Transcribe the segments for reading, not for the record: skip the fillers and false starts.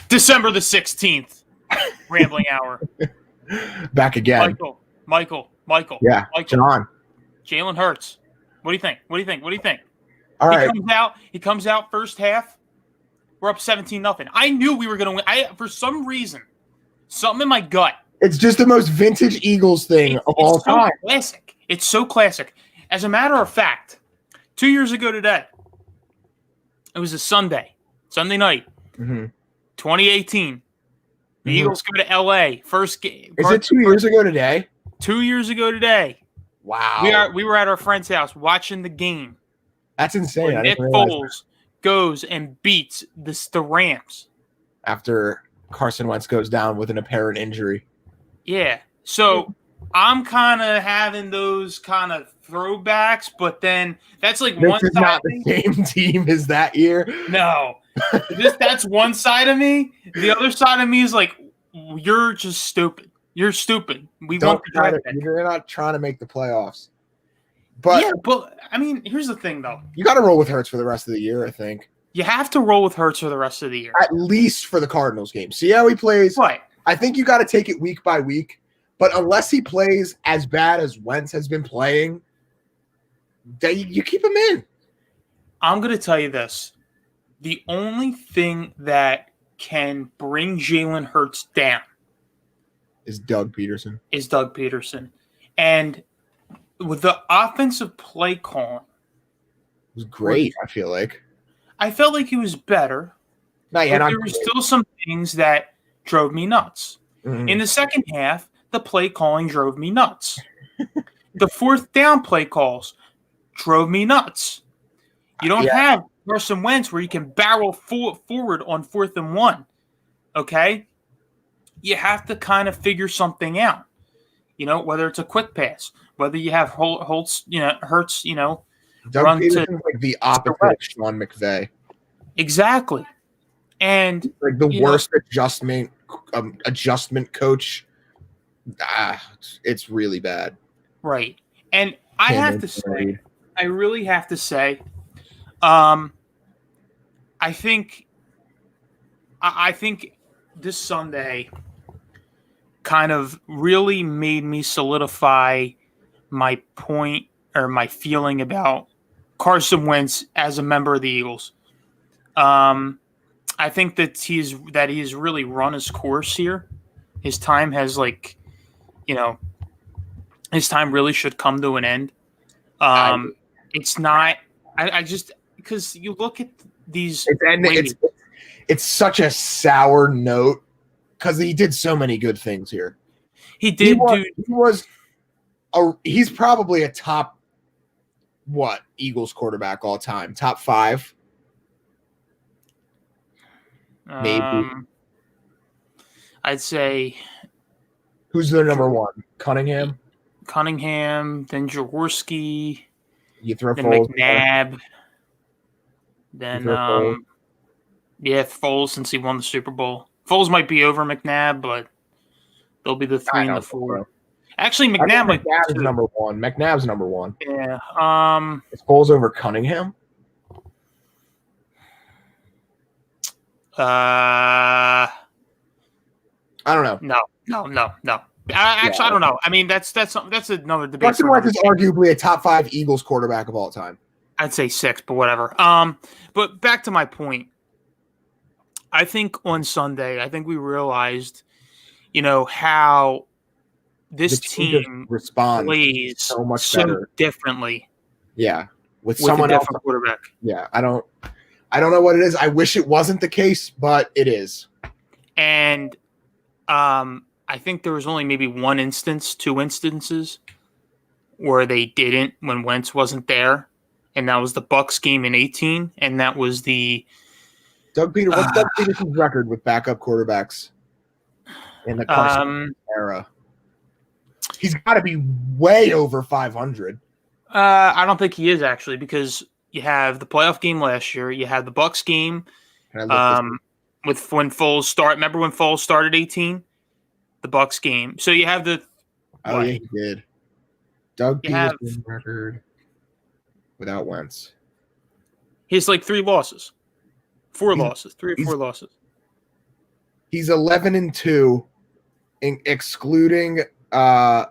December the 16th, Rambling Hour. Back again. Michael. Yeah, Michael. John. Jalen Hurts. What do you think? All right. He comes out first half. We're up 17-0. I knew we were going to win. For some reason, something in my gut. It's just the most vintage Eagles thing of all time. Classic. It's so classic. As a matter of fact, 2 years ago today, it was a Sunday night, 2018. The Eagles go to L.A. First game. Is it 2 years ago today? 2 years ago today. Wow. We were at our friend's house watching the game. That's insane. Nick Foles goes and beats the Rams. After Carson Wentz goes down with an apparent injury. Yeah. So I'm kind of having those kind of throwbacks, but then that's like this one is side not the same team as that year. No. That's one side of me. The other side of me is like, you're just stupid. You're stupid. We want the draft pick. You're not trying to make the playoffs. But yeah, but I mean, here's the thing though. You got to roll with Hurts for the rest of the year, I think. You have to roll with Hurts for the rest of the year. At least for the Cardinals game. See how he plays. Right. I think you got to take it week by week. But unless he plays as bad as Wentz has been playing, you keep him in. I'm going to tell you this. The only thing that can bring Jalen Hurts down is Doug Peterson. And with the offensive play calling, it was great, I feel like. I felt like he was better. Not yet. There were still some things that drove me nuts. Mm-hmm. In the second half, the play calling drove me nuts. The fourth down play calls drove me nuts. You don't have Carson Wentz where you can barrel forward on 4th and 1. Okay? You have to kind of figure something out. Whether it's a quick pass, whether you have Hurts, Doug Peterson's like the opposite of Sean McVay. Exactly. And like the worst adjustment coach. It's really bad. Right. And I really have to say, I think this Sunday kind of really made me solidify my point or my feeling about Carson Wentz as a member of the Eagles. I think that he's really run his course here. His time has his time really should come to an end. It's not. I just because you look at these. It's such a sour note because he did so many good things here. He's probably a top Eagles quarterback all time, top 5. Maybe. I'd say. Who's the number 1? Cunningham, then Jaworski. You throw then Foles. McNabb. Then Foles since he won the Super Bowl. Foles might be over McNabb, but they'll be the 3 and the 4. So. Actually, McNabb is number 1. McNabb's number 1. Yeah. Is Foles over Cunningham? I don't know. No. Actually, I don't know. I mean, that's another debate. Carson Wentz is arguably a top 5 Eagles quarterback of all time. I'd say 6, but whatever. But back to my point. I think on Sunday, we realized, how this team plays so much better differently. Yeah, with someone else quarterback. Yeah, I don't know what it is. I wish it wasn't the case, but it is. And I think there was only maybe 2 instances where they didn't when Wentz wasn't there, and that was the Bucs game in 2018, and that was the what's Doug Peterson's record with backup quarterbacks in the Carson era? He's got to be way over 500. I don't think he is actually, because you have the playoff game last year, you have the Bucs game with when Foles started. Remember when Foles started 18? The Bucs game. So you have the. Oh yeah, he did. Doug Peterson's record without Wentz. He has 3 losses, 4 losses, 3 or 4 losses. He's 11-2, excluding the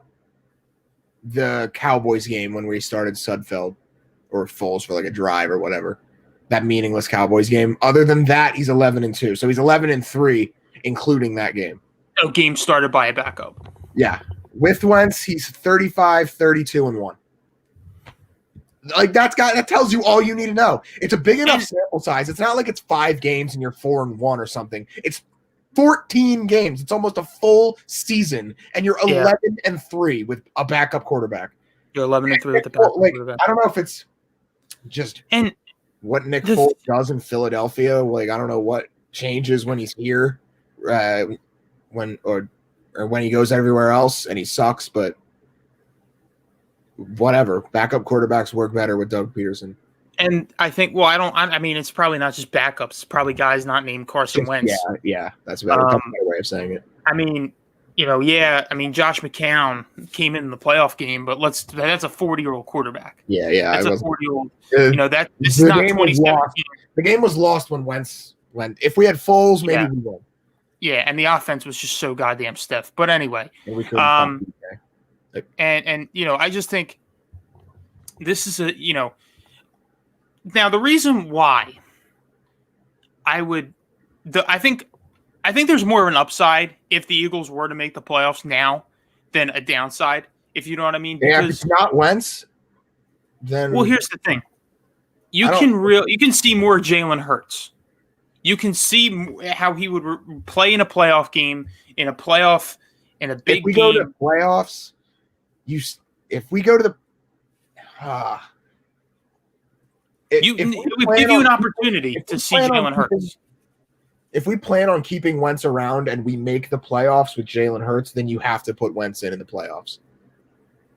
Cowboys game when we started Sudfeld or Foles for like a drive or whatever. That meaningless Cowboys game. Other than that, he's 11-2. So he's 11-3, including that game. No game started by a backup. Yeah. With Wentz, he's 35-32-1. Like that tells you all you need to know. It's a big enough sample size. It's not like it's 5 games and you're 4-1 or something. It's 14 games. It's almost a full season, and you're 11-3 with a backup quarterback. You're 11-3 with the backup quarterback. I don't know if it's just what Nick Foles does in Philadelphia. Like, I don't know what changes when he's here, when he goes everywhere else and he sucks, but whatever. Backup quarterbacks work better with Doug Peterson. And I think, I mean, it's probably not just backups. It's probably guys not named Carson Wentz. Yeah, that's a better way of saying it. I mean, Josh McCown came in the playoff game, but that's a 40-year-old quarterback. Yeah. That's a 40-year-old. This is not 2017. The game was lost when Wentz went. If we had Foles, maybe we won. Yeah, and the offense was just so goddamn stiff. But anyway, and we couldn't and I just think this is now the reason why I think there's more of an upside if the Eagles were to make the playoffs now than a downside, if you know what I mean. Because, if it's not Wentz, then here's the thing: you can see more Jalen Hurts. You can see how he would play in a playoff game, in a big game. If we go to playoffs, if we go to the it would give you an opportunity to see Jalen Hurts. If we plan on keeping Wentz around and we make the playoffs with Jalen Hurts, then you have to put Wentz in the playoffs.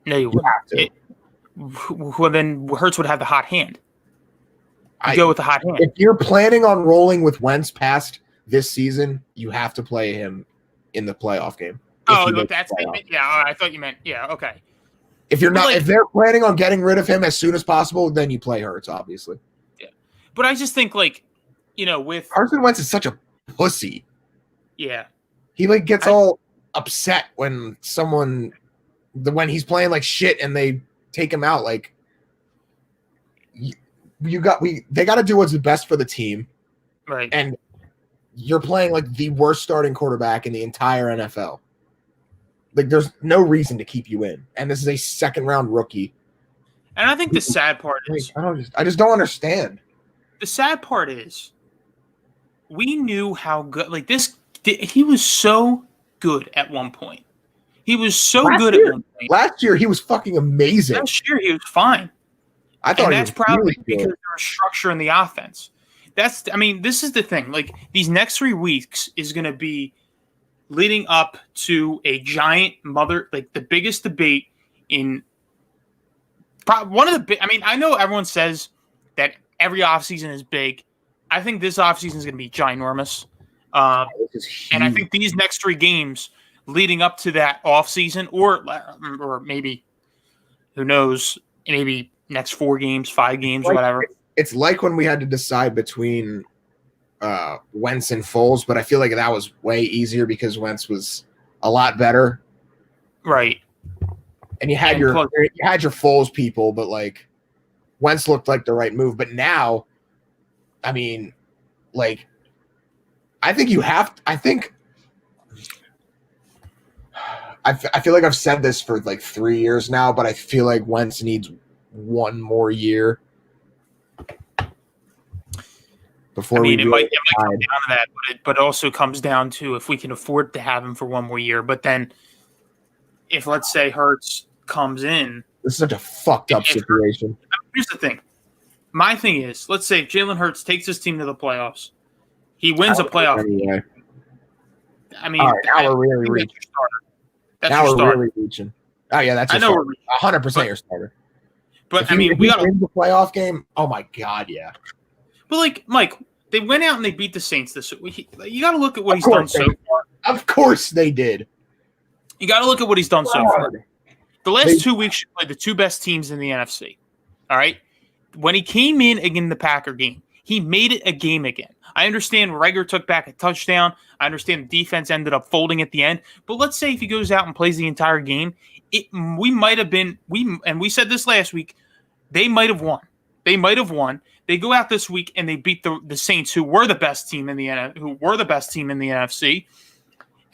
No, you have to. Well, then Hurts would have the hot hand. Go with the hot hand. If you're planning on rolling with Wentz past this season, you have to play him in the playoff game. That's I thought you meant okay. If you're not, if they're planning on getting rid of him as soon as possible, then you play Hurts, obviously. Yeah, but I just think with Carson Wentz is such a pussy. Yeah, he gets all upset when when he's playing like shit and they take him out. Like they got to do what's best for the team, right? And you're playing like the worst starting quarterback in the entire NFL. Like, there's no reason to keep you in, and this is a second-round rookie. And I think the sad part is I just don't understand. The sad part is we knew how good he was so good at one point. He was so good at one point. Last year he was fucking amazing. Last year he was fine. I thought that's probably because there was structure in the offense. This is the thing. Like, these next 3 weeks is going to be leading up to a giant the biggest debate in one of the big. I know everyone says that every offseason is big. I think this offseason is going to be ginormous. And I think these next 3 games leading up to that offseason, or maybe, who knows, maybe next 4 games, 5 games, whatever. It's like when we had to decide between Wentz and Foles, but I feel like that was way easier because Wentz was a lot better. Right. And you had your Foles people, but Wentz looked like the right move. But now, I feel like I've said this for 3 years now, but I feel like Wentz needs 1 more year before it might come down to that, but it also comes down to if we can afford to have him for 1 more year. But then, if let's say Hurts comes in, this is such a fucked up situation. Here's the thing. My thing is, let's say Jalen Hurts takes his team to the playoffs. He wins a playoff game. All right, now we're really reaching. We're really reaching. Oh yeah, that's 100% your starter. But we got to win the playoff game. Oh my god, yeah. But Mike, they went out and they beat the Saints this week. You got to look at what he's done so far. Of course they did. You got to look at what he's done so far. The last 2 weeks, you played the 2 best teams in the NFC. All right? When he came in against the Packer game, he made it a game again. I understand Reagor took back a touchdown. I understand the defense ended up folding at the end. But let's say if he goes out and plays the entire game, we might have been we said this last week, they might have won. They might have won. They go out this week and they beat the Saints, who were the best team in the NFC,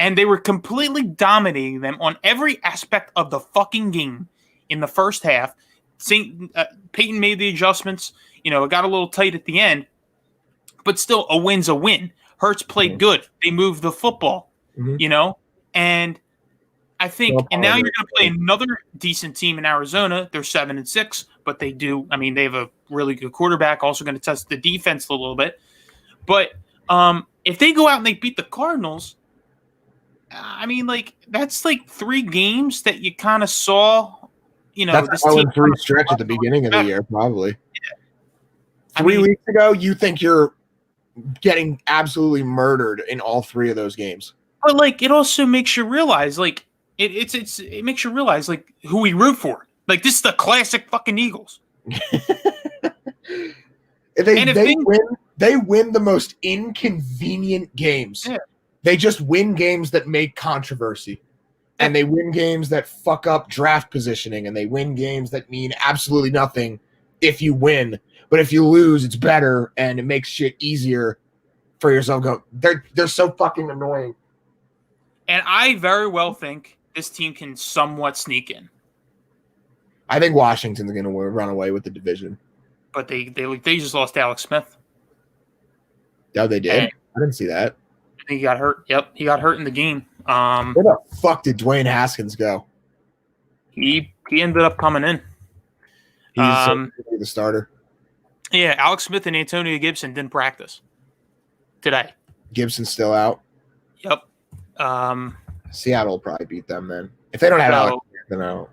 and they were completely dominating them on every aspect of the fucking game in the first half. Peyton made the adjustments. It got a little tight at the end, but still a win's a win. Hurts played good. They moved the football, and I think, and now you're going to play another decent team in Arizona. They're 7-6, but they have a really good quarterback. Also going to test the defense a little bit. But if they go out and they beat the Cardinals, that's 3 games that you kind of saw. That's this a 0-3 team stretch at the beginning of the year, probably. Yeah. 3 weeks ago, you think you're getting absolutely murdered in all 3 of those games. But it also makes you realize, it makes you realize who we root for. This is the classic fucking Eagles. They win the most inconvenient games. Yeah. They just win games that make controversy. And they win games that fuck up draft positioning, and they win games that mean absolutely nothing if you win. But if you lose, it's better, and it makes shit easier for yourself. They're so fucking annoying. And I very well think this team can somewhat sneak in. I think Washington's going to run away with the division. But they just lost Alex Smith. Oh, they did? I didn't see that. I think he got hurt. Yep, he got hurt in the game. Where the fuck did Dwayne Haskins go? He ended up coming in. He's the starter. Yeah, Alex Smith and Antonio Gibson didn't practice today. Gibson's still out? Yep. Seattle will probably beat them then. If they don't have Alex Smith, then out.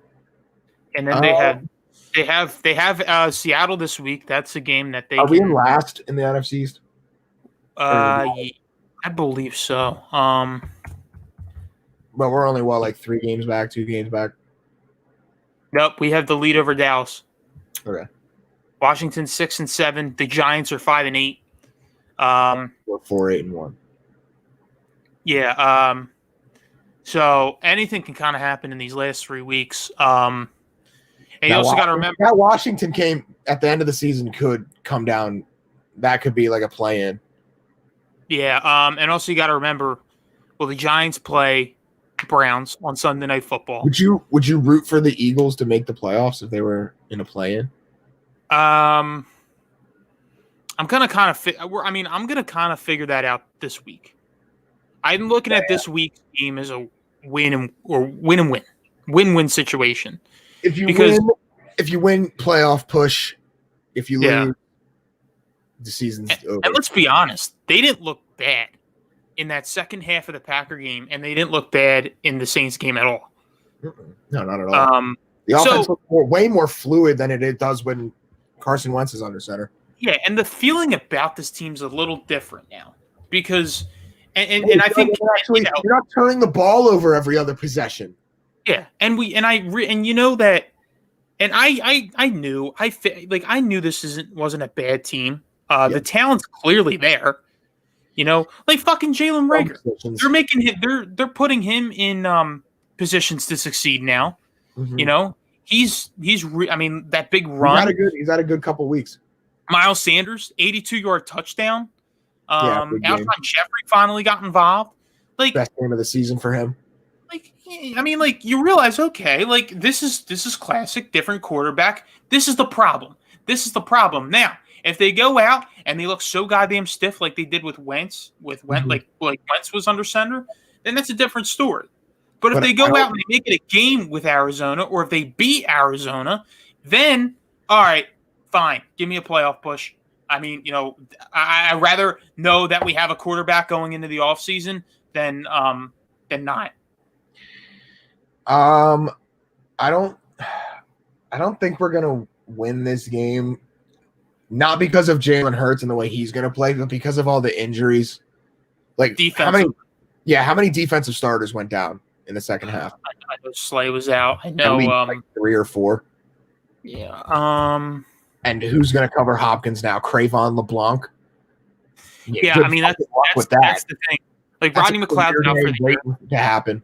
And then they have Seattle this week. That's a game that they Are we in last in the NFC East? I believe so. But we're only 3 games back, 2 games back. Nope, we have the lead over Dallas. Okay. Washington 6-7. The Giants are 5-8. We're 4-8-1. Yeah. So anything can kind of happen in these last 3 weeks. And you also got to remember that Washington came at the end of the season could come down. That could be like a play-in. Yeah. And also you got to remember, the Giants play Browns on Sunday Night Football. Would you root for the Eagles to make the playoffs if they were in a play-in? I'm gonna kind of figure that out this week. I'm looking at this week's game as a win-win situation. If you win, playoff push. If you lose, the season's over. And let's be honest, they didn't look bad in that second half of the Packer game, and they didn't look bad in the Saints game at all. No, not at all. The offense looks way more fluid than it does when Carson Wentz is under center. Yeah, and the feeling about this team's a little different now because, and I think you're not turning the ball over every other possession. Yeah, I knew this wasn't a bad team. The talent's clearly there. Fucking Jalen Reagor. They're putting him in positions to succeed now. Mm-hmm. That big run. He's had a good couple weeks. Miles Sanders, 82-yard touchdown. Alshon Jeffrey finally got involved. Best game of the season for him. You realize, okay, this is classic, different quarterback. This is the problem. Now, if they go out and they look so goddamn stiff like they did with Wentz, like Wentz was under center, then that's a different story. But if they go out and they make it a game with Arizona, or if they beat Arizona, then all right, fine, give me a playoff push. I rather know that we have a quarterback going into the offseason than not. I don't think we're gonna win this game. Not because of Jalen Hurts and the way he's going to play, but because of all the injuries. How many defensive starters went down in the second half? I know Slay was out. I know 3 or 4. Yeah. And who's going to cover Hopkins now? Cravon LeBlanc? Yeah, good I mean, fucking luck with that. that's the thing. Like, That's Rodney McLeod's out for the year. waiting to happen.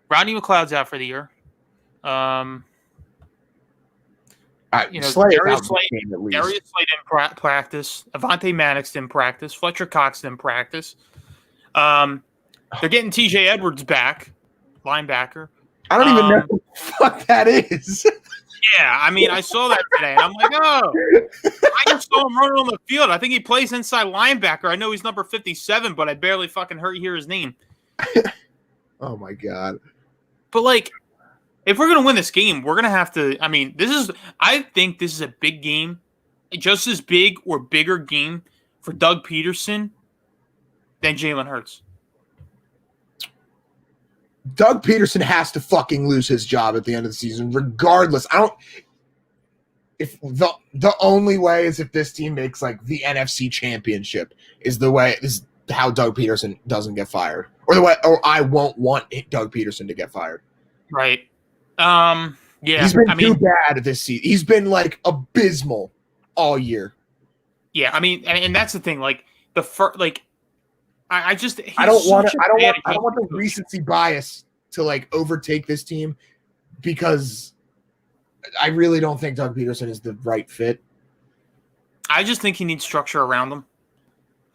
Rodney McLeod's out for the year. Slay Darius Slade didn't practice. Avonte Maddox didn't practice. Fletcher Cox didn't practice. They're getting TJ Edwards back, linebacker. I don't even know what the fuck that is. Yeah, I mean, I saw that today, and I'm like, oh. I just saw him running on the field. I think he plays inside linebacker. I know he's number 57, but I barely fucking hear his name. Oh, my God. But, like, if we're going to win this game, we're going to have to – I think this is a big game, just as big or bigger game for Doug Peterson than Jalen Hurts. Doug Peterson has to fucking lose his job at the end of the season, regardless. If the only way is if this team makes like the NFC Championship is how Doug Peterson doesn't get fired, or I won't want Doug Peterson to get fired. Right. Yeah. He's been too bad this season. He's been like abysmal all year. Yeah, I mean, and that's the thing. Like I don't want the recency bias to like overtake this team because I really don't think Doug Peterson is the right fit. I just think he needs structure around him.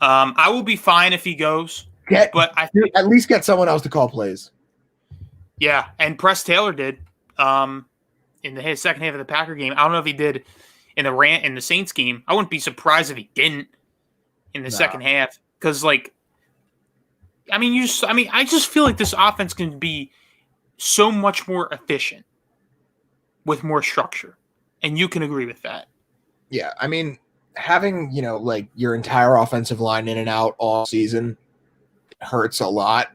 I will be fine if he goes, but I think at least get someone else to call plays. Yeah, and Press Taylor did in the second half of the Packer game. I don't know if he did in the Saints game. I wouldn't be surprised if he didn't in the second half because like. I just feel like this offense can be so much more efficient with more structure, and you can agree with that. Yeah, I mean, having like your entire offensive line in and out all season hurts a lot,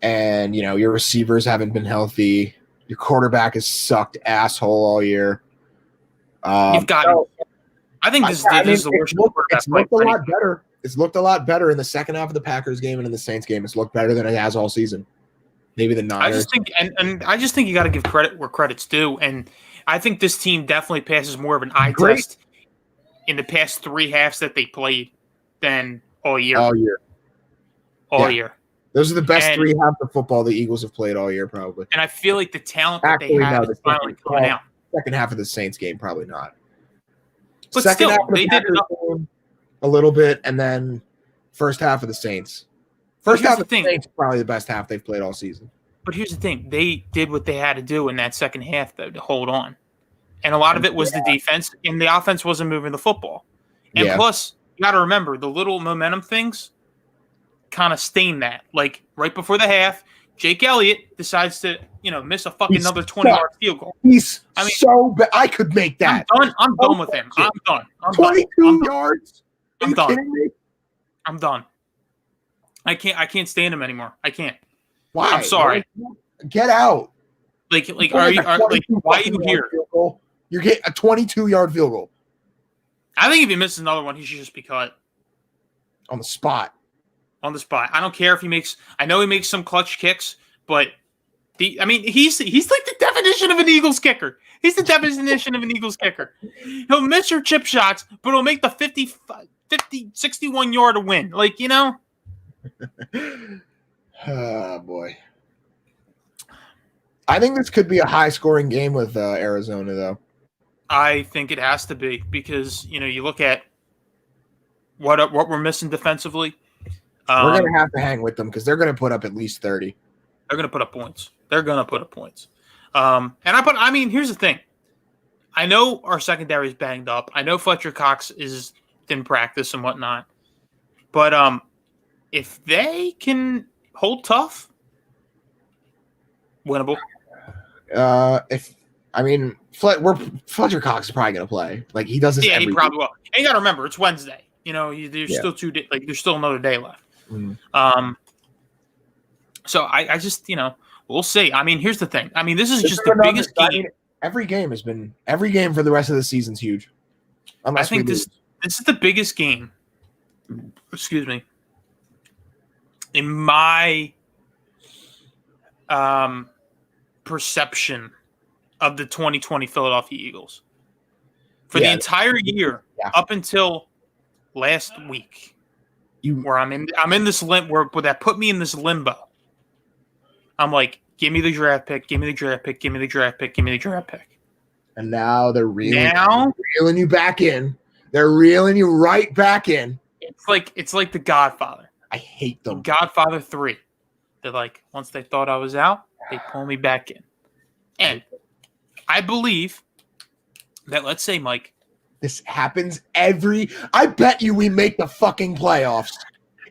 and your receivers haven't been healthy. Your quarterback has sucked asshole all year. You've got. I think this is the worst. It's looked a lot better. It's looked a lot better in the second half of the Packers game and in the Saints game. It's looked better than it has all season. Maybe the Niners. I just think you got to give credit where credit's due. And I think this team definitely passes more of an eye test in the past three halves that they played than all year. All year. Those are the best three halves of football the Eagles have played all year, probably. And I feel like the talent that they have is finally coming out. Second half of the Saints game, probably not. But second still, half of the Packers game, a little bit, and then first half of the Saints. First half of the Saints is probably the best half they've played all season. But here's the thing. They did what they had to do in that second half, though, to hold on. And a lot of it was the defense, and the offense wasn't moving the football. And plus, you got to remember, the little momentum things kind of stain that. Like, right before the half, Jake Elliott decides to, miss a fucking another 20-yard field goal. So bad. I could make that. I'm done with him. I'm done. 22 yards? I'm done. I'm done. I can't stand him anymore. I can't. Why? I'm sorry. Get out. Why are you here? You're getting a 22-yard field goal. I think if he misses another one, he should just be cut. On the spot. I don't care if he makes – I know he makes some clutch kicks, but he's like the definition of an Eagles kicker. He's the definition of an Eagles kicker. He'll miss your chip shots, but he'll make the 50, 61-yard to win. Oh, boy. I think this could be a high-scoring game with Arizona, though. I think it has to be because, you look at what we're missing defensively. We're going to have to hang with them because they're going to put up at least 30. They're going to put up points. Here's the thing. I know our secondary is banged up. I know Fletcher Cox is in practice and whatnot. But if they can hold tough, winnable. Fletcher Cox is probably going to play. Like he does this. Yeah, he probably will. And you got to remember, it's Wednesday. There's still 2 days. There's still another day left. Mm. So I just we'll see. Here's the thing. This is just the biggest game. Every game for the rest of the season's huge. I think this is the biggest game. Excuse me. In my perception of the 2020 Philadelphia Eagles. for the entire year up until last week, where I'm in this where that put me in this limbo. I'm like, give me the draft pick, give me the draft pick, give me the draft pick, give me the draft pick. And now they're reeling you back in. They're reeling you right back in. It's like The Godfather. I hate them. Godfather 3. They're like, once they thought I was out, they pull me back in. And I believe that, let's say, Mike, this happens I bet you we make the fucking playoffs.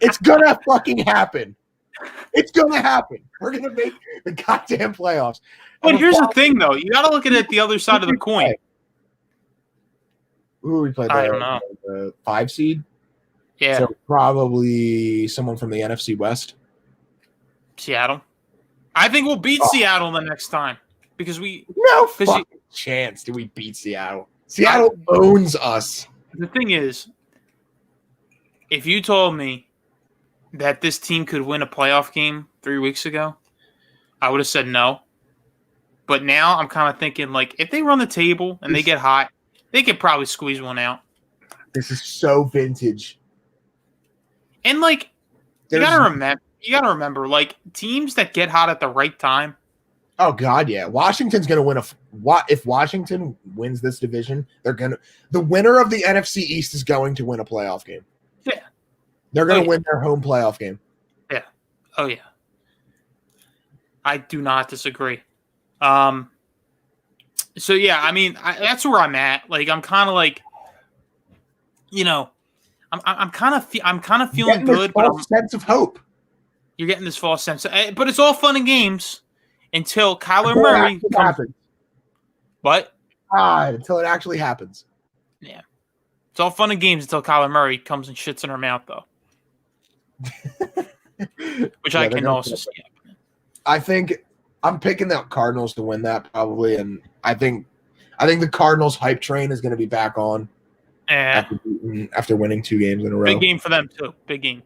It's gonna fucking happen. It's gonna happen. We're gonna make the goddamn playoffs. But here's the thing, though. You got to look at it the other side of the coin. Who we played? I don't know. The 5 seed? Yeah. So probably someone from the NFC West. Seattle. I think we'll beat Seattle the next time. Because no fucking chance do we beat Seattle. Seattle owns us. The thing is, if you told me that this team could win a playoff game 3 weeks ago, I would have said no. But now I'm kind of thinking, like, if they run the table and they get hot, they could probably squeeze one out. This is so vintage. And, like, you gotta remember, like, teams that get hot at the right time. Oh God, yeah. Washington's gonna win if Washington wins this division, the winner of the NFC East is going to win a playoff game. Yeah. They're gonna win their home playoff game. Yeah. Oh yeah. I do not disagree. So yeah, I mean, that's where I'm at. Like, I'm kind of like, I'm kind of feeling good, but sense of hope. You're getting this false sense, but it's all fun and games until Kyler Murray happens. What? Until it actually happens. Yeah, it's all fun and games until Kyler Murray comes and shits in her mouth, though. Which I can also see. I think I'm picking the Cardinals to win that probably, and I think the Cardinals hype train is going to be back on after winning 2 games in a row. Big game for them too. Big game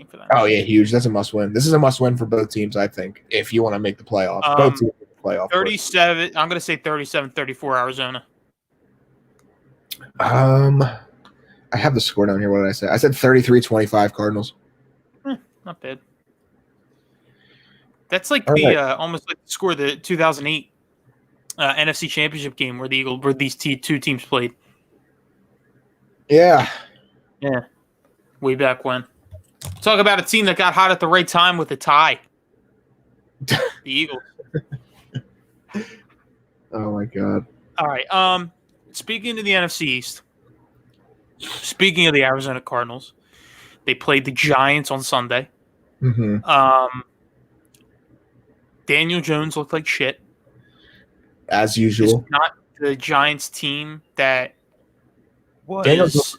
for them. Oh yeah, huge. That's a must win. This is a must win for both teams, I think, if you want to make the playoffs. Both teams make the playoffs. 37. I'm going to say 37-34 Arizona. I have the score down here. What did I say? I said 33-25 Cardinals. Not bad. That's like almost like the score of the 2008 NFC Championship game where these two teams played. Yeah. Yeah. Way back when. Talk about a team that got hot at the right time with a tie. The Eagles. Oh my God. All right. Speaking of the NFC East, speaking of the Arizona Cardinals, they played the Giants on Sunday. Mm-hmm. Daniel Jones looked like shit. As usual. It's not the Giants team that was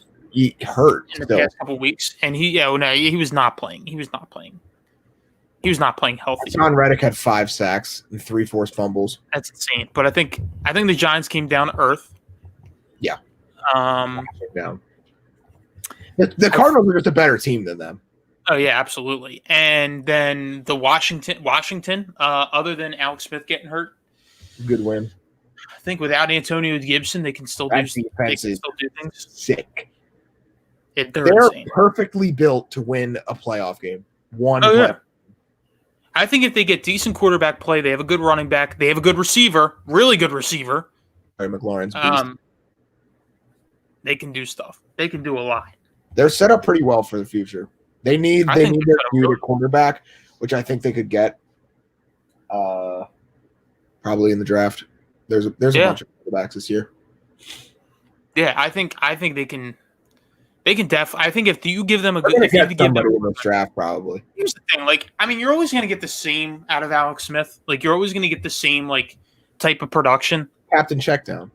hurt in the past couple weeks. And he was not playing. He was not playing healthy. John Reddick had 5 sacks and 3 forced fumbles. That's insane. But I think the Giants came down to earth. Yeah. Down. The Cardinals are just a better team than them. Oh yeah, absolutely. And then the Washington, other than Alex Smith getting hurt, good win. I think without Antonio Gibson, they can still do things. Sick. They're perfectly built to win a playoff game. Yeah. I think if they get decent quarterback play, they have a good running back, they have a good receiver, really good receiver. McLaurin's they can do stuff. They can do a lot. They're set up pretty well for the future. They need their quarterback, which I think they could get probably in the draft. There's a bunch of quarterbacks this year. Yeah, I think they can definitely. I think if you give them a good, draft probably. Here's the thing, like, I mean, you're always going to get the same out of Alex Smith. Like, you're always going to get the same type of production. Captain checkdown.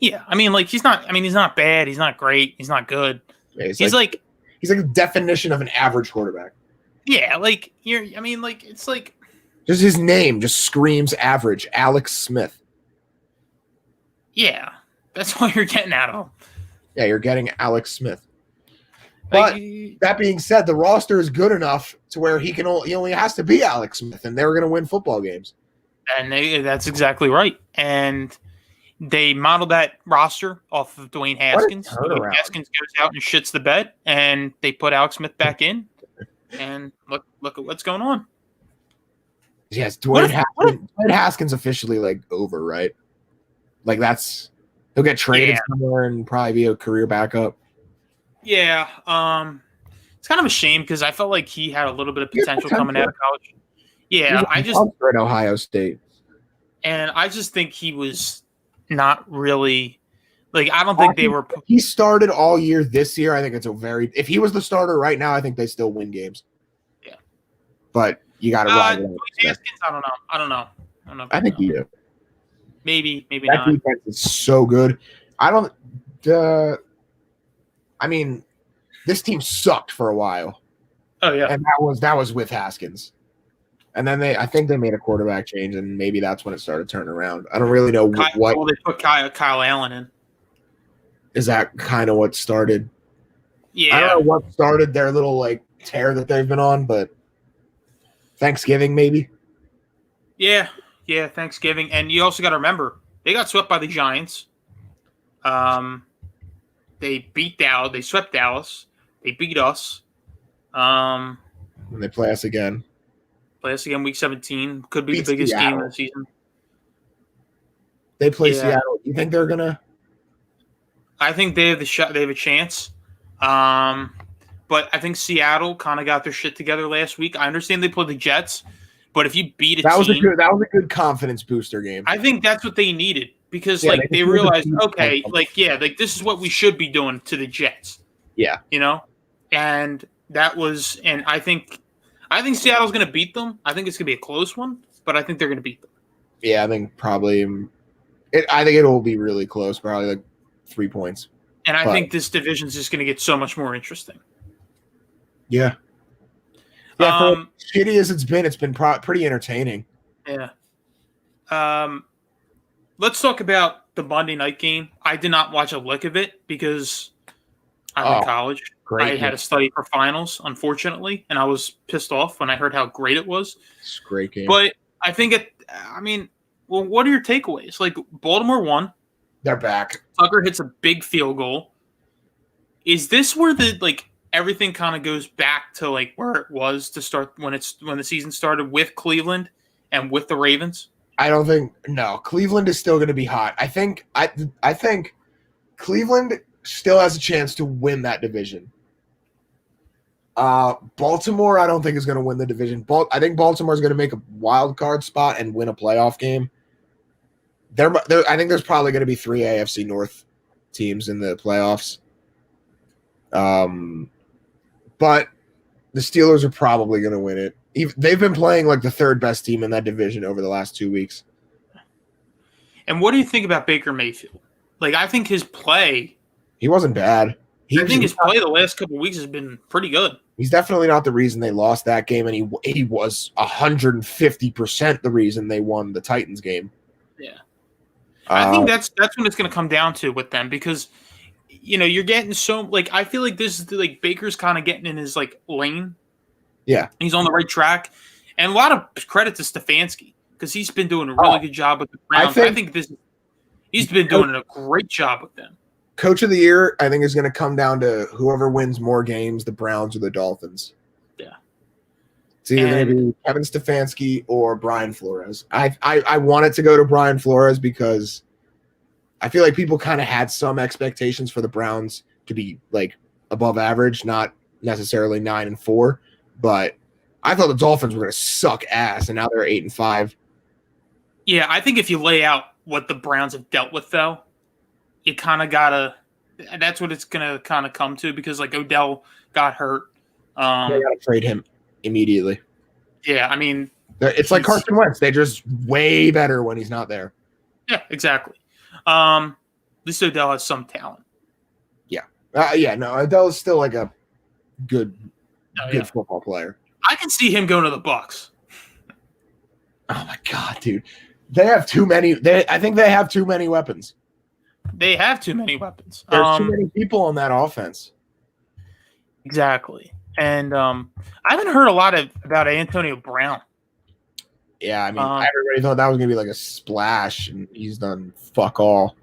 Yeah, I mean, he's not bad. He's not great. He's not good. Yeah, he's like a definition of an average quarterback. Yeah, it's like just his name just screams average. Alex Smith. Yeah, that's what you're getting out of him. Yeah, you're getting Alex Smith. But that being said, the roster is good enough to where he only has to be Alex Smith, and they're going to win football games. And that's exactly right. And They modeled that roster off of Dwayne Haskins. turnaround. Haskins goes out and shits the bed, and they put Alex Smith back in. And look at what's going on. Yes, Dwayne Haskins officially like over, right? Like he'll get traded somewhere and probably be a career backup. Yeah, it's kind of a shame because I felt like he had a little bit of potential coming out of college. Yeah, I just at Ohio State, and I just think he was not really like I don't think they were. He started all year this year. I think it's if he was the starter right now, I think they still win games. Yeah, but you got to ride it. Haskins, I don't know. I think you do. Maybe that not. That defense is so good. I mean, this team sucked for a while. Oh yeah, and that was with Haskins. And then I think they made a quarterback change, and maybe that's when it started turning around. I don't really know what. Well, they put Kyle Allen in. Is that kind of what started? Yeah, I don't know what started their little like tear that they've been on, but Thanksgiving maybe. Yeah, Thanksgiving, and you also got to remember they got swept by the Giants. They beat Dallas. They swept Dallas. They beat us. When they play us again. Week 17. Could be the biggest game of the season. They play Seattle. You think they're gonna? I think they have the shot. They have a chance. But I think Seattle kind of got their shit together last week. I understand they played the Jets, but if you beat that was a good confidence booster game. I think that's what they needed because they realized, okay, this is what we should be doing to the Jets. Yeah, and that was, and I think Seattle's going to beat them. I think it's going to be a close one, but I think they're going to beat them. Yeah, I think probably. I think it will be really close, probably like 3 points. And I think this division is just going to get so much more interesting. Yeah. Yeah, for shitty as it's been pretty entertaining. Yeah. Let's talk about the Monday night game. I did not watch a lick of it because I'm in college. I had to study for finals, unfortunately, and I was pissed off when I heard how great it was. It's a great game. But I think what are your takeaways? Like, Baltimore won. They're back. Tucker hits a big field goal. Is this where everything kind of goes back to like where it was to start when the season started with Cleveland and with the Ravens? I don't think Cleveland is still going to be hot. I think Cleveland still has a chance to win that division. Baltimore, I don't think is going to win the division. I think Baltimore is going to make a wild card spot and win a playoff game. I think there's probably going to be 3 AFC North teams in the playoffs. But the Steelers are probably going to win it. They've been playing like the third best team in that division over the last 2 weeks. And what do you think about Baker Mayfield? Like, I think his play. He wasn't bad. I think his play the last couple of weeks has been pretty good. He's definitely not the reason they lost that game, and he was 150% the reason they won the Titans game. Yeah. I think that's when it's going to come down to with them because – you're getting I feel like this is Baker's kind of getting in his lane. Yeah. He's on the right track. And a lot of credit to Stefanski because he's been doing a really good job with the Browns. I think he's been doing a great job with them. Coach of the year, I think, is going to come down to whoever wins more games, the Browns or the Dolphins. Yeah. It's either going to be Kevin Stefanski or Brian Flores. I want it to go to Brian Flores because I feel like people kind of had some expectations for the Browns to be above average, not necessarily 9-4, but I thought the Dolphins were going to suck ass, and now they're 8-5. Yeah, I think if you lay out what the Browns have dealt with, though, you kind of gotta. That's what it's going to kind of come to because Odell got hurt. They got to trade him immediately. Yeah, I mean, it's like Carson Wentz. They're just way better when he's not there. Yeah, exactly. At least Odell has some talent. Yeah. Odell is still a good football player. I can see him going to the Bucks. Oh my God, dude. They have too many. I think they have too many weapons. They have too many weapons. There's too many people on that offense. Exactly. And I haven't heard a lot about Antonio Brown. Yeah, I mean, everybody thought that was gonna be like a splash, and he's done fuck all.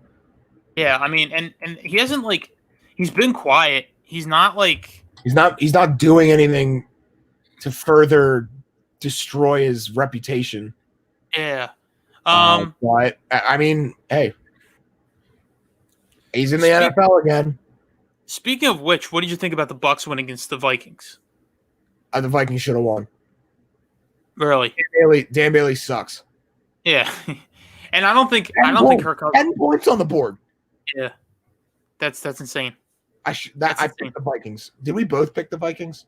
Yeah, I mean, and he hasn't like he's been quiet. He's not like he's not doing anything to further destroy his reputation. Yeah. But I mean, hey, he's in the NFL again. Speaking of which, what did you think about the Bucs winning against the Vikings? The Vikings should have won. Really? Dan Bailey sucks. Yeah. And I don't think Kirk Cousins 10 points on the board. Yeah. That's insane. I picked the Vikings. Did we both pick the Vikings?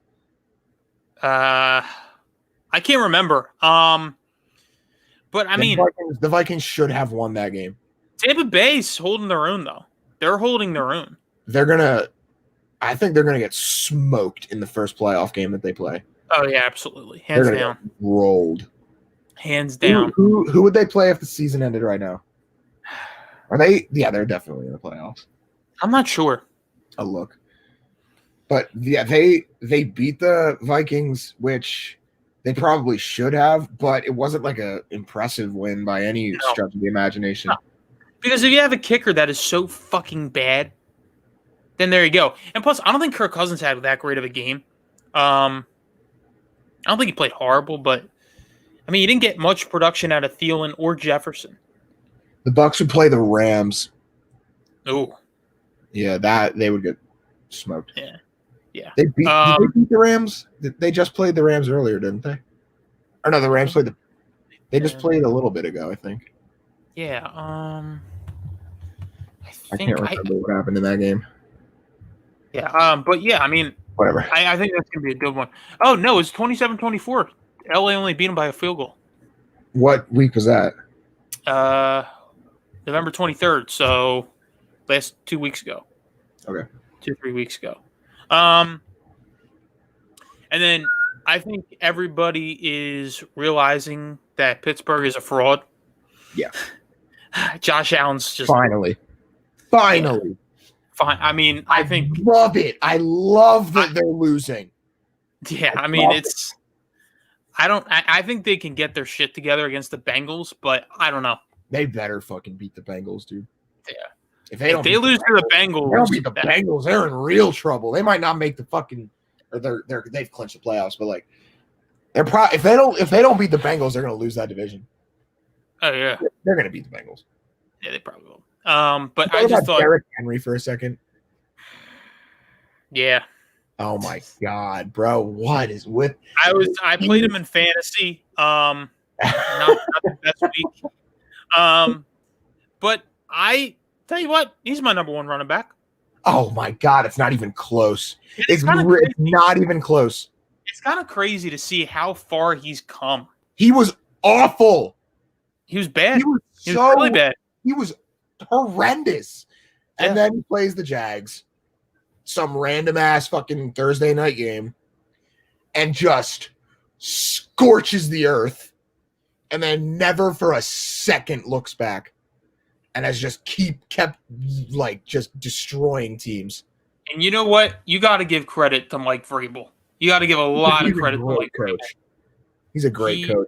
I can't remember. But I mean, the Vikings should have won that game. Tampa Bay's holding their own though. They're holding their own. I think they're gonna get smoked in the first playoff game that they play. Oh yeah, absolutely. Hands down. Rolled. Hands down. Who would they play if the season ended right now? Are they? Yeah, they're definitely in the playoffs. I'm not sure. I'll look. But yeah, they beat the Vikings, which they probably should have, but it wasn't like a impressive win by any stretch of the imagination. No. Because if you have a kicker that is so fucking bad, then there you go. And plus, I don't think Kirk Cousins had that great of a game. I don't think he played horrible, but I mean, he didn't get much production out of Thielen or Jefferson. The Bucs would play the Rams. Oh, yeah, that they would get smoked. Yeah. Did they beat the Rams? They just played the Rams earlier, didn't they? Or no, the Rams played They just played a little bit ago, I think. Yeah. I can't remember what happened in that game. Yeah. But yeah, I mean, whatever. I think that's gonna be a good one. Oh no, it's 27-24. LA only beat them by a field goal. What week was that? November 23rd. So last 2 weeks ago. Okay. 2-3 weeks ago. And then I think everybody is realizing that Pittsburgh is a fraud. Yeah. Josh Allen's just finally. Yeah. Fine. I mean, I think love it. I love that they're losing. Yeah, I mean it's. I think they can get their shit together against the Bengals, but I don't know. They better fucking beat the Bengals, dude. Yeah. If they lose to the Bengals, they don't beat the Bengals, they're in real trouble. They might not make the fucking, or they've clinched the playoffs, but like, if they don't beat the Bengals, they're gonna lose that division. Oh yeah, they're gonna beat the Bengals. Yeah, they probably will. But I just thought Derrick Henry for a second. Yeah. Oh my god, bro! What is with? I played him in fantasy. Not the best week. But I tell you what, he's my number one running back. Oh my god, it's not even close. It's not even close. It's kind of crazy to see how far he's come. He was awful. He was bad. He was really bad. He was horrendous. And then he plays the Jags, some random ass fucking Thursday night game, and just scorches the earth, and then never for a second looks back, and has just kept like just destroying teams. And you know what? You got to give credit to Mike Vrabel. You got to give a lot of credit to Mike Vrabel. He's a great coach.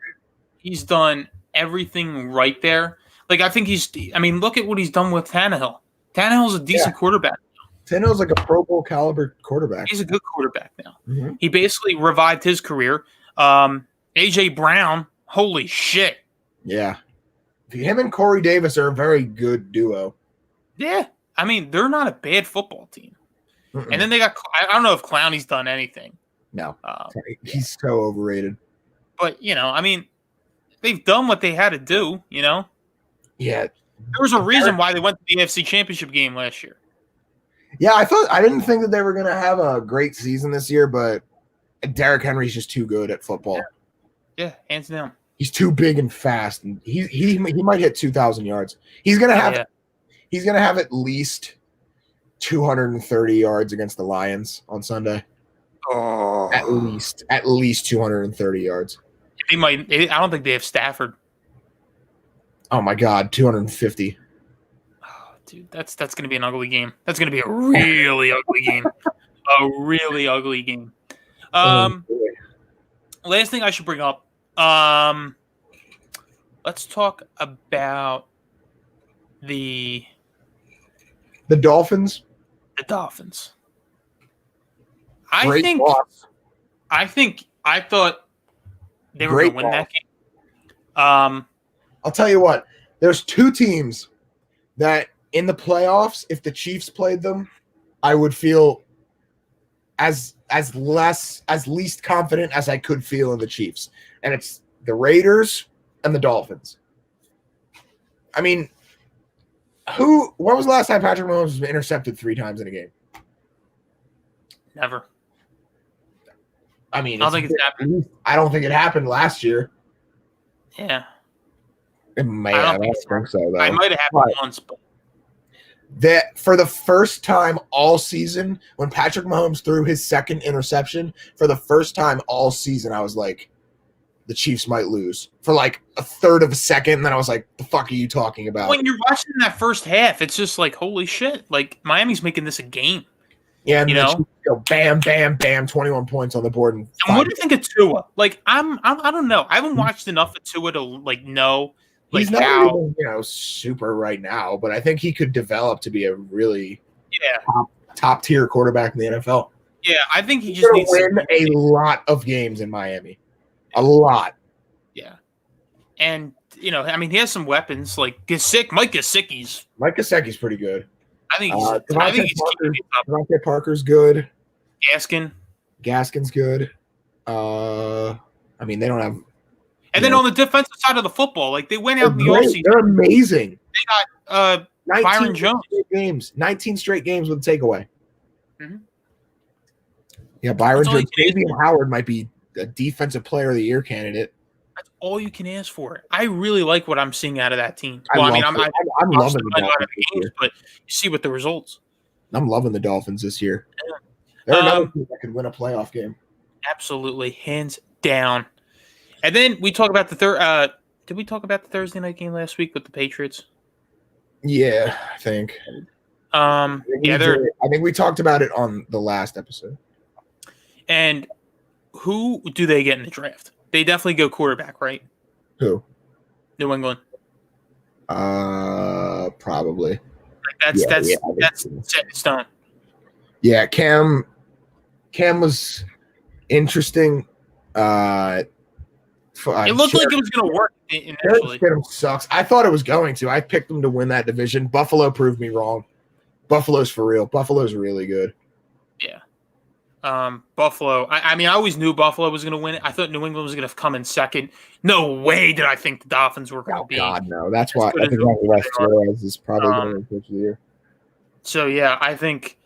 He's done everything right there. Like, I think look at what he's done with Tannehill. Tannehill's a decent quarterback. Tannehill's like a Pro Bowl caliber quarterback. He's a good quarterback now. Mm-hmm. He basically revived his career. A.J. Brown, holy shit. Yeah. Him and Corey Davis are a very good duo. Yeah. I mean, they're not a bad football team. Mm-mm. And then they got – I don't know if Clowney's done anything. No. He's so overrated. But, I mean, they've done what they had to do, Yeah. There was a reason why they went to the AFC Championship game last year. Yeah, I didn't think that they were going to have a great season this year, but Derrick Henry's just too good at football. Yeah, hands down. He's too big and fast, and he might hit 2,000 yards. He's going to have at least 230 yards against the Lions on Sunday. Oh, at least 230 yards. He might. I don't think they have Stafford. Oh my God, 250. Oh, dude, that's going to be an ugly game. That's going to be a really ugly game. A really ugly game. Last thing I should bring up. let's talk about the Dolphins. Dolphins. Great loss. I thought they were Great going to win loss. that game. I'll tell you what. There's two teams that in the playoffs, if the Chiefs played them, I would feel as least confident as I could feel in the Chiefs. And it's the Raiders and the Dolphins. I mean, when was the last time Patrick Mahomes was intercepted 3 times in a game? Never. I mean, I don't think it's happened. I don't think it happened last year. Yeah. It may I have. don't think so, though. I might have happened once, but that for the first time all season, when Patrick Mahomes threw his second interception, for the first time all season, I was like, the Chiefs might lose for like a third of a second. And then I was like, the fuck are you talking about? when you're watching that first half, it's just like, holy shit. Like, Miami's making this a game. Yeah, and you the know? Chiefs go bam, bam, bam, 21 points on the board. And what do you think of Tua? Like, I don't know. I haven't watched enough of Tua to like know. Like he's not how even, super right now, but I think he could develop to be a really top tier quarterback in the NFL. Yeah, I think he He's just going needs to win a lot of games in Miami. A lot. Yeah. And, I mean, he has some weapons like Mike Gesicki's. Mike Gesicki's pretty good. I think he's Devontae Parker's good. Gaskin's good. I mean, they don't have. And then on the defensive side of the football, like they went out in the offseason. They're amazing. They got 19 Byron Jones. 19 straight games with a takeaway. Mm-hmm. Yeah, Byron Jones. Xavier Howard might be a defensive player of the year candidate. That's all you can ask for. I really like what I'm seeing out of that team. I'm loving the Dolphins games, but you see what the results. I'm loving the Dolphins this year. Yeah. They're another team that could win a playoff game. Absolutely, hands down. And then we talk about the third. Did we talk about the Thursday night game last week with the Patriots? Yeah, I think. I think we talked about it on the last episode. And who do they get in the draft? They definitely go quarterback, right? Who? New England. Probably. Like that's set in stone. Yeah, Cam was interesting. It looked like it was going to work initially. Stidham sucks. I thought it was going to. I picked them to win that division. Buffalo proved me wrong. Buffalo's for real. Buffalo's really good. Yeah. Buffalo. I mean, I always knew Buffalo was going to win it. I thought New England was going to come in second. No way did I think the Dolphins were going to be. Oh, God, no. That's why I think Wes Flores is probably going to coach of the year. So, yeah, I think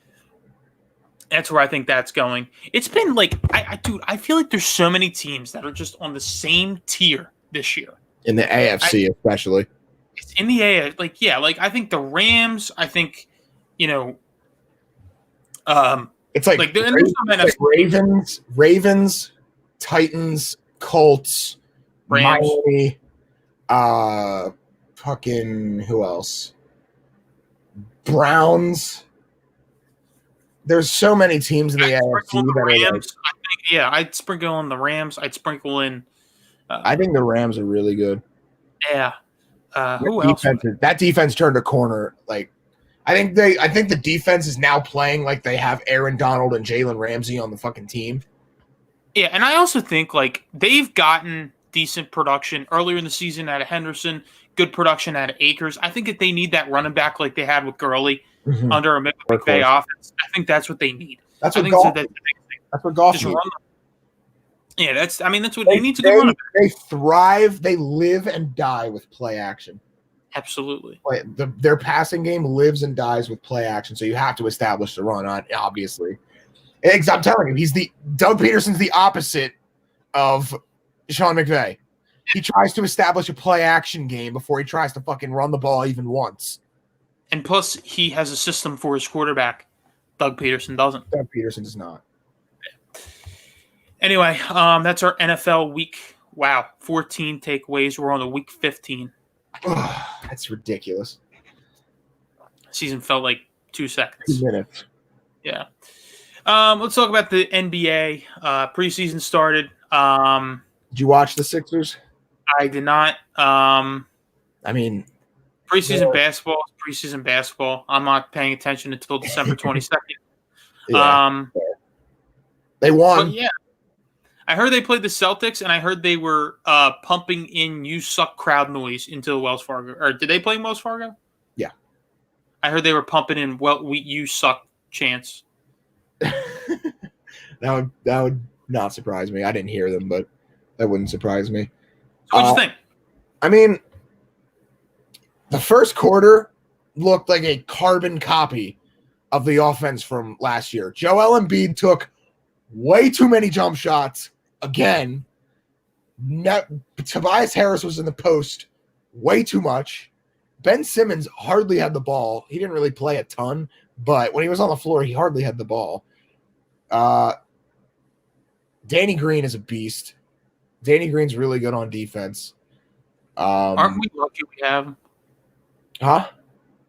that's where I think that's going. It's been like, I feel like there's so many teams that are just on the same tier this year. In the AFC, especially. It's in the AFC. I think the Rams, it's like Ravens, Titans, Colts, Rams. Miami, fucking who else? Browns. There's so many teams in the AFC that are Rams. I'd sprinkle in the Rams. I'd sprinkle in. I think the Rams are really good. Yeah. Who else? That defense turned a corner. Like, I think the defense is now playing like they have Aaron Donald and Jalen Ramsey on the fucking team. Yeah, and I also think like they've gotten decent production earlier in the season out of Henderson, good production out of Akers. I think that they need that running back like they had with Gurley under a McVay offense. I think that's what they need. That's what Goff needs. Yeah, that's what they need to do. They thrive, they live and die with play action. Absolutely. Their passing game lives and dies with play action, so you have to establish the run on, obviously. I'm telling you, Doug Peterson's the opposite of Sean McVay. He tries to establish a play action game before he tries to fucking run the ball even once. And plus, he has a system for his quarterback. Doug Peterson doesn't. Doug Peterson does not. Anyway, that's our NFL week. Wow, 14 takeaways. We're on the week 15. That's ridiculous. Season felt like 2 seconds. 2 minutes. Yeah. Let's talk about the NBA. Preseason started. Did you watch the Sixers? I did not. I mean, preseason basketball is preseason basketball. I'm not paying attention until December 22nd. yeah, they won. But yeah, I heard they played the Celtics, and I heard they were pumping in "You Suck" crowd noise into the Wells Fargo. Or did they play in Wells Fargo? Yeah, I heard they were pumping in "You Suck" chants. that would not surprise me. I didn't hear them, but that wouldn't surprise me. So what'd you think? I mean, the first quarter looked like a carbon copy of the offense from last year. Joel Embiid took way too many jump shots again. Tobias Harris was in the post way too much. Ben Simmons hardly had the ball. He didn't really play a ton, but when he was on the floor, he hardly had the ball. Danny Green is a beast. Danny Green's really good on defense. Aren't we lucky we have him? Huh?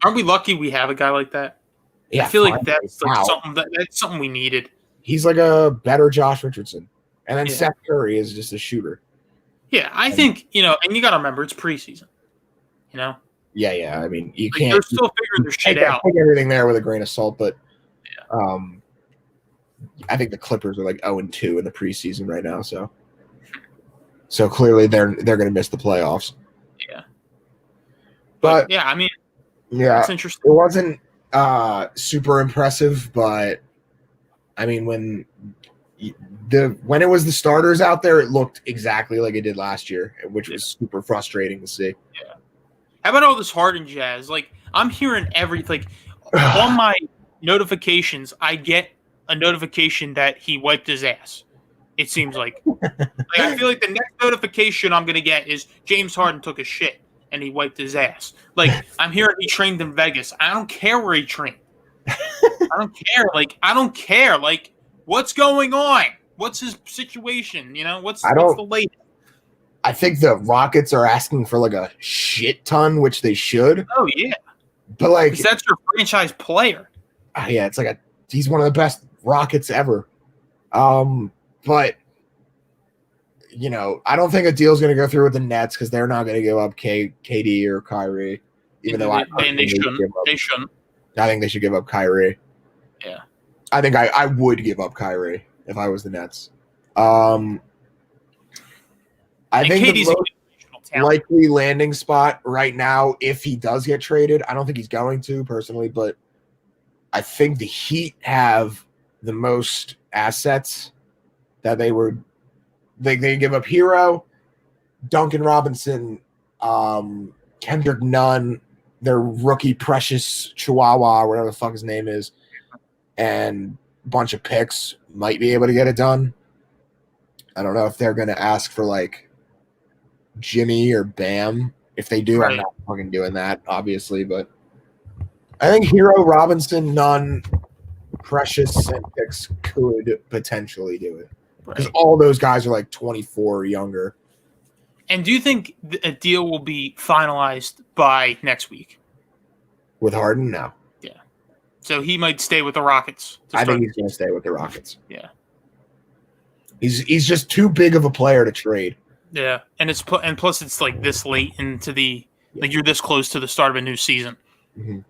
Aren't we lucky we have a guy like that? Yeah, I feel like that's like that's something we needed. He's like a better Josh Richardson. And then Seth Curry is just a shooter. Yeah, I think, and you got to remember, it's preseason. Yeah. I mean, you like can't. They're still figuring their shit out. Take everything there with a grain of salt, but I think the Clippers are like 0-2 in the preseason right now, so clearly they're going to miss the playoffs. Yeah. But yeah, I mean, it's interesting. It wasn't super impressive, but I mean, when it was the starters out there, it looked exactly like it did last year, which was super frustrating to see. Yeah. How about all this Harden jazz? Like, I'm hearing on my notifications, I get a notification that he wiped his ass. It seems like. I feel like the next notification I'm going to get is James Harden took a shit and he wiped his ass. Like, I'm hearing he trained in Vegas. I don't care where he trained. I don't care. I don't care. Like, what's going on? What's his situation? What's the latest? I think the Rockets are asking for like a shit ton, which they should. Oh yeah, but like that's your franchise player. Yeah, it's like he's one of the best Rockets ever. But I don't think a deal's going to go through with the Nets because they're not going to give up KD or Kyrie, even though they shouldn't. They shouldn't. I think they should give up Kyrie. Yeah, I think I would give up Kyrie if I was the Nets. I think KD's the most likely landing spot right now, if he does get traded, I don't think he's going to personally, but I think the Heat have the most assets that they give up Hero, Duncan Robinson, Kendrick Nunn, their rookie Precious Chihuahua, whatever the fuck his name is, and a bunch of picks might be able to get it done. I don't know if they're going to ask for like Jimmy or Bam. If they do, right. I'm not fucking doing that, obviously, but I think Hero, Robinson, Nunn, Precious, and picks could potentially do it. Because all those guys are like 24 or younger. And do you think a deal will be finalized by next week? With Harden? No. Yeah. So he might stay with the Rockets. I think he's going to stay with the Rockets. Yeah. He's just too big of a player to trade. Yeah. And plus it's like this late into you're this close to the start of a new season. Mm-hmm.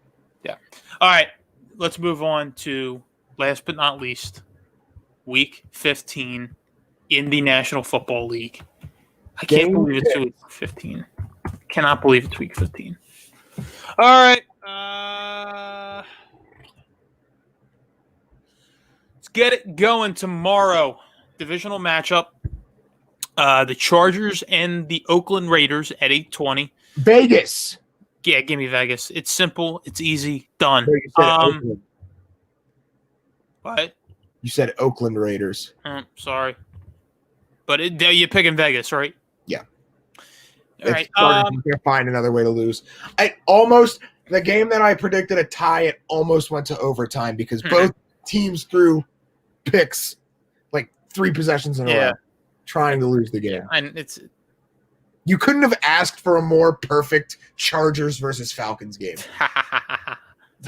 Yeah. All right. Let's move on to last but not least. Week 15 in the National Football League. I can't believe it's week 15. Cannot believe it's week 15. All right. Let's get it going tomorrow. Divisional matchup. The Chargers and the Oakland Raiders at 8:20. Vegas. Yeah, give me Vegas. It's simple. It's easy. Done. What? You said Oakland Raiders. Sorry. But you're picking Vegas, right? Yeah. All right. They'll find another way to lose. The game that I predicted a tie, it almost went to overtime because both teams threw picks like 3 possessions in a row, trying to lose the game. Yeah, and you couldn't have asked for a more perfect Chargers versus Falcons game.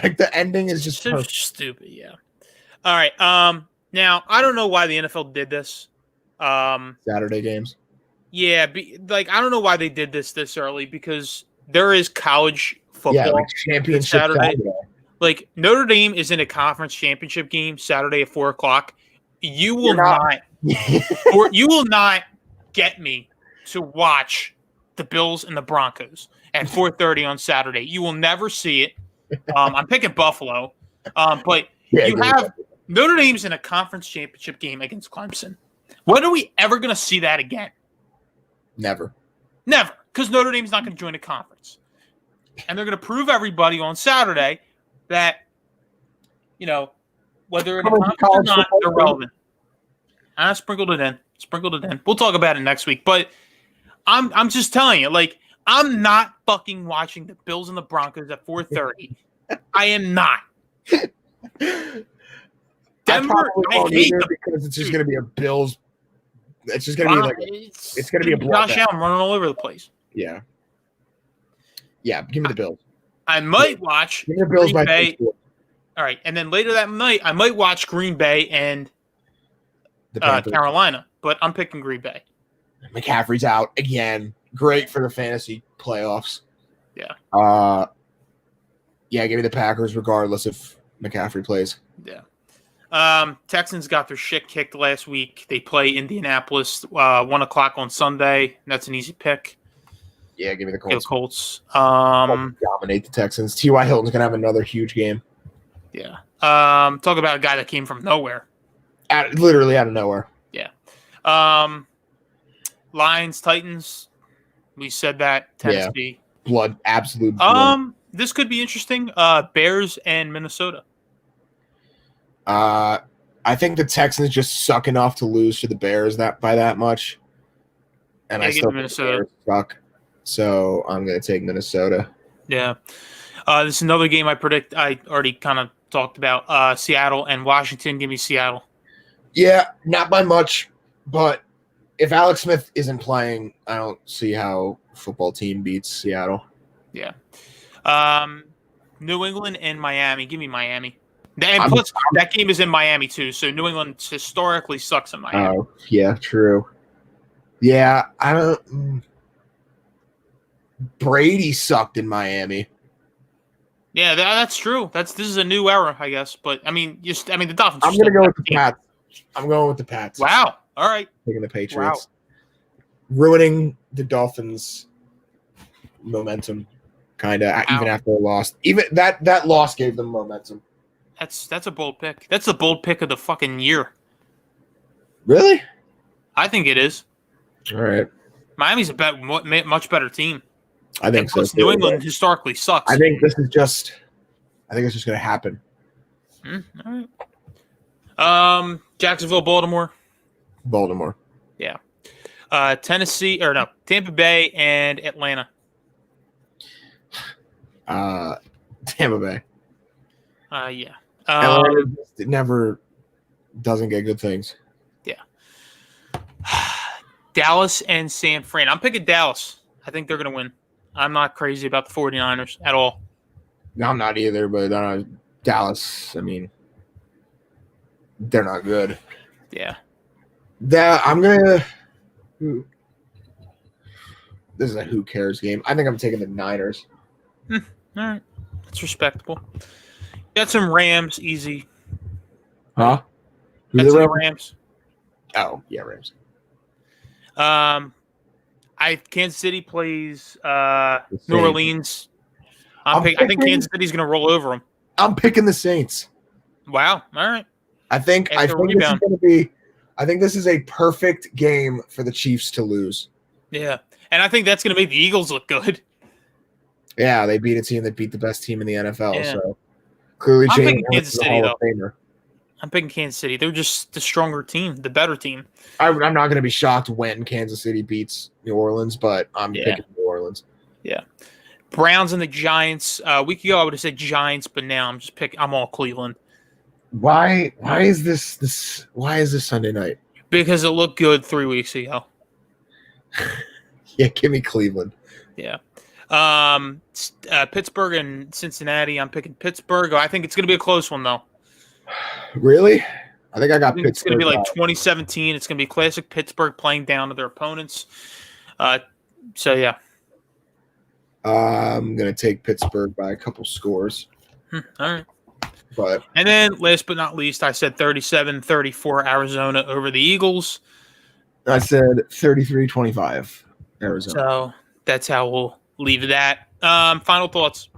Like the ending is just so stupid. Yeah. All right. Now I don't know why the NFL did this. Saturday games. Yeah, I don't know why they did this early because there is college football like championship Saturday. Saturday. Like Notre Dame is in a conference championship game Saturday at 4:00. You will not get me to watch the Bills and the Broncos at 4:30 on Saturday. You will never see it. I'm picking Buffalo, but you have Notre Dame's in a conference championship game against Clemson. When are we ever going to see that again? Never, because Notre Dame's not going to join the conference, and they're going to prove everybody on Saturday that whether in a conference or not, they're relevant. I sprinkled it in. We'll talk about it next week. But I'm just telling you, I'm not fucking watching the Bills and the Broncos at 4:30. I am not. Denver, I hate them because it's just going to be a Bills. It's just going to be it's going to be a Josh Allen running all over the place. Yeah. Yeah, give me the Bills. I might watch give me the Bills Green Bay. All right, and then later that night, I might watch Green Bay and Carolina, but I'm picking Green Bay. McCaffrey's out again. Great for the fantasy playoffs. Yeah. Give me the Packers regardless if McCaffrey plays. Yeah. Texans got their shit kicked last week. They play Indianapolis 1:00 on Sunday. That's an easy pick. Yeah, give me the Colts. Dominate the Texans. T.Y. Hilton's gonna have another huge game. Yeah. Talk about a guy that came from nowhere. Literally out of nowhere. Yeah. Lions, Titans. We said that. Tennessee. Yeah. Absolute blood. This could be interesting. Bears and Minnesota. I think the Texans just suck enough to lose to the Bears by that much. And I still think Minnesota. The Bears suck. So I'm going to take Minnesota. Yeah. This is another game I predict. I already kind of talked about Seattle and Washington. Give me Seattle. Yeah, not by much. But if Alex Smith isn't playing, I don't see how a football team beats Seattle. Yeah. New England and Miami. Give me Miami. And plus, that game is in Miami, too. So New England historically sucks in Miami. Oh, yeah, true. Yeah, I don't... Brady sucked in Miami. Yeah, that's true. This is a new era, I guess. But, the Dolphins... I'm going to go with the Pats. I'm going with the Pats. Wow. All right. Taking the Patriots. Wow. Ruining the Dolphins' momentum, kind of, even after they lost. Even that loss gave them momentum. That's a bold pick. That's the bold pick of the fucking year. Really? I think it is. All right. Miami's a much better team. I think so. New England historically sucks. I think it's just going to happen. All right. Jacksonville, Baltimore. Baltimore. Yeah. Tampa Bay and Atlanta. Tampa Bay. Yeah. It never doesn't get good things. Yeah. Dallas and San Fran. I'm picking Dallas. I think they're going to win. I'm not crazy about the 49ers at all. No, I'm not either, but Dallas, they're not good. Yeah. I'm going to... This is a who cares game. I think I'm taking the Niners. All right. That's respectable. Got some Rams, easy. Huh? Got some Rams. Oh, yeah, Rams. Kansas City plays New Orleans. I think Kansas City's going to roll over them. I'm picking the Saints. Wow. All right. I think this is going to be. I think this is a perfect game for the Chiefs to lose. Yeah, and I think that's going to make the Eagles look good. Yeah, they beat a team that beat the best team in the NFL. Yeah. So clearly, I'm picking Kansas City though. I'm picking Kansas City. They're just the stronger team, the better team. I'm not going to be shocked when Kansas City beats New Orleans, but I'm picking New Orleans. Yeah. Browns and the Giants. A week ago, I would have said Giants, but now I'm all Cleveland. Why is this Sunday night? Because it looked good 3 weeks ago. Yeah, give me Cleveland. Yeah. Pittsburgh and Cincinnati. I'm picking Pittsburgh. I think it's going to be a close one, though. Really? I think I got I think it's going to Pittsburgh. be like 2017. It's going to be classic Pittsburgh playing down to their opponents. So yeah. I'm gonna take Pittsburgh by a couple scores. All right. But And then last but not least, I said 37-34 Arizona over the Eagles. I said 33-25 Arizona. So that's how we'll leave that. Final thoughts.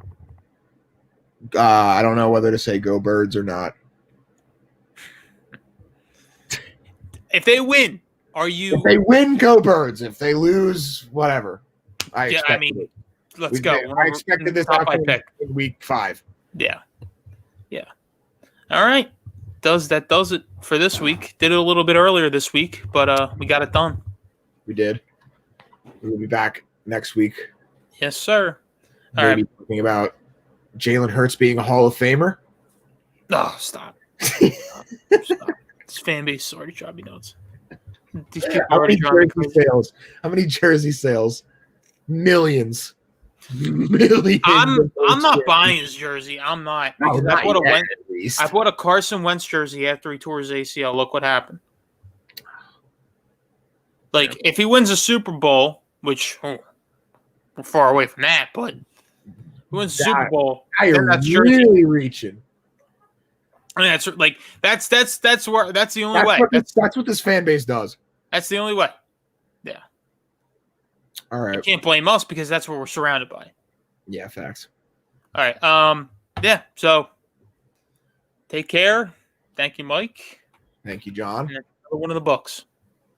I don't know whether to say go Birds or not. If they win, are you? If they win, go Birds. If they lose, whatever. Let's go. I expected this outcome in week 5. Yeah. All right. That does it for this week. Did it a little bit earlier this week, but we got it done. We did. We'll be back next week. Yes, sir. All Maybe talking about Jalen Hurts being a Hall of Famer. Oh, stop. Stop. This fan base is already driving me nuts. These people How already many driving jersey sales? How many jersey sales? Millions. I'm not buying his jersey. I'm not. No, I not bought a Carson Wentz jersey after he tore his ACL. Look what happened. Like, if he wins a Super Bowl, which we're far away from that, but if he wins the Super Bowl, you're that's really reaching. I mean, that's the only way. That's what this fan base does. That's the only way. Yeah. All right. You can't blame us because that's what we're surrounded by. Yeah, facts. All right. Yeah. So take care. Thank you, Mike. Thank you, John. And another one of the books.